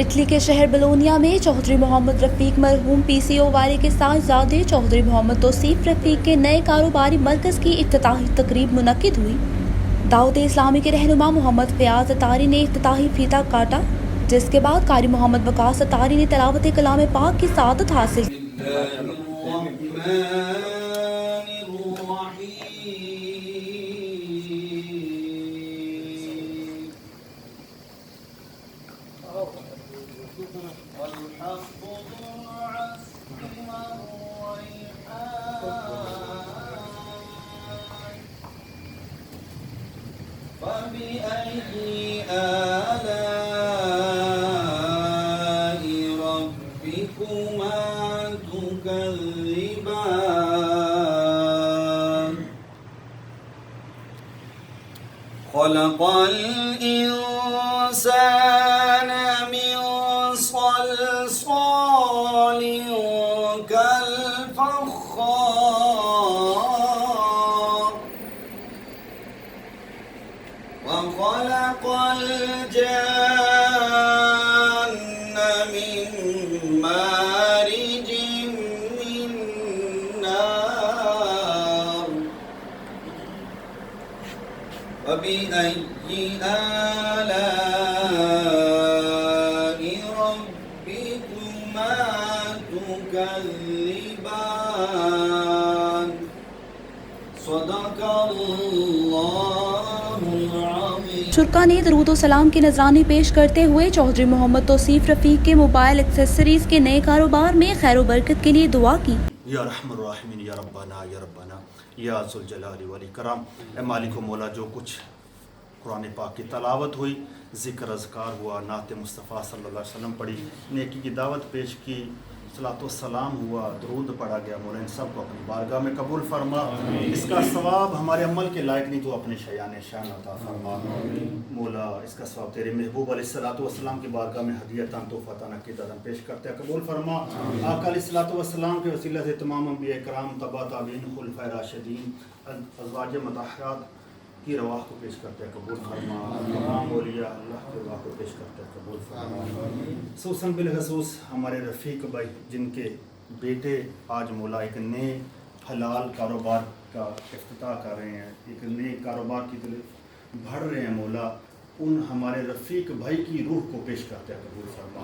Italy کے شہر بلونیا میں چودھری محمد رفیق مرحوم PCO والے کے صاحبزادے چودھری محمد توصیف رفیق کے نئے کاروباری مرکز کی افتتاحی تقریب منعقد ہوئی۔ دعوت اسلامی کے رہنما محمد فیاض اتاری نے افتتاحی فیتا کاٹا، جس کے بعد قاری محمد وقاص اتاری نے تلاوت کلام پاک کی سعادت حاصل کی۔ فبأي آلاء ربكما تكذبان خلق الإنسان من صلصال كالفخار وخلق الجان من مارج من نار فبأي آلاء ربكما تكذبان صدق اللہ العظیم۔ شرکا نے درود و سلام کی نذرانی پیش کرتے ہوئے چودھری محمد توصیف رفیق کے موبائل ایکسیسریز کے نئے کاروبار میں خیر و برکت کے لیے دعا کی۔ یا رحم الراحمین، یا ربنا یا ربنا یا ذوالجلال والاکرام، اے مالک و مولا، جو کچھ قرآن پاک کی تلاوت ہوئی، ذکر اذکار ہوا، نعت مصطفیٰ صلی اللہ علیہ وسلم پڑھی، نیکی کی دعوت پیش کی، صلاۃ و سلام ہوا، درود پڑھا گیا، مولا ان سب کو اپنی بارگاہ میں قبول فرما۔ اس کا ثواب ہمارے عمل کے لائق نہیں تو اپنے شیان شان عطا فرما۔ مولا اس کا ثواب تیرے محبوب علیہ الصلوۃ والسلام کی بارگاہ میں ہدیتاً تحفتاً عقیدتاً پیش کرتے ہیں، قبول فرما۔ آقا علیہ الصلوۃ والسلام کے وسیلہ سے تمام انبیاء کرام، تبع تابعین، خلفائے راشدین، ازواج مطہرات کی رواح کو پیش کرتے ہیں، قبول فرما۔ تمام اولیاء اللہ کی رواح کو پیش کرتے ہیں، قبول فرما۔ خصوصاً بالخصوص ہمارے رفیق بھائی جن کے بیٹے آج مولا ایک نئے حلال کاروبار کا افتتاح کر رہے ہیں، ایک نئے کاروبار کی طرف بڑھ رہے ہیں، مولا ان ہمارے رفیق بھائی کی روح کو پیش کرتے ہیں، قبول فرما۔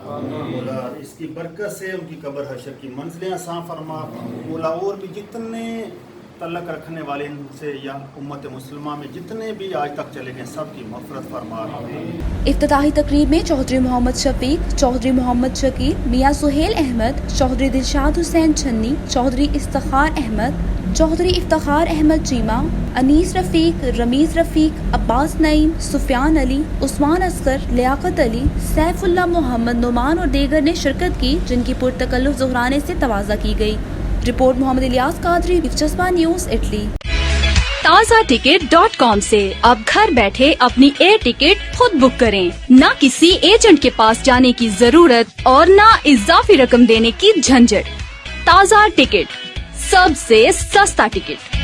مولا اس کی برکت سے ان کی قبر حشر کی منزلیں آسان فرما۔ مولا اور بھی جتنے تعلق رکھنے والے ان سے یا امت مسلمہ میں جتنے بھی آج تک چلے گئے سب کی مغفرت فرما۔ افتتاحی تقریب میں چودھری محمد شفیق، چودھری محمد شکیل، میاں سہیل احمد، چودھری دلشاد حسین چھنی، چودھری افتخار احمد، چودھری افتخار احمد چیمہ، انیس رفیق، رمیز رفیق، عباس نعیم، سفیان علی، عثمان اصغر، لیاقت علی، سیف اللہ محمد نعمان اور دیگر نے شرکت کی، جن کی پرتکلف ظہرانے سے تواضع کی گئی۔ رپورٹ محمد الیاس قادری، دلچسپا نیوز، اٹلی۔ تازہ ٹکٹ.com سے اب گھر بیٹھے اپنی ایئر ٹکٹ خود بک کریں، نہ کسی ایجنٹ کے پاس جانے کی ضرورت اور نہ اضافی رقم دینے کی جھنجھٹ۔ تازہ ٹکٹ، سب سے سستا ٹکٹ۔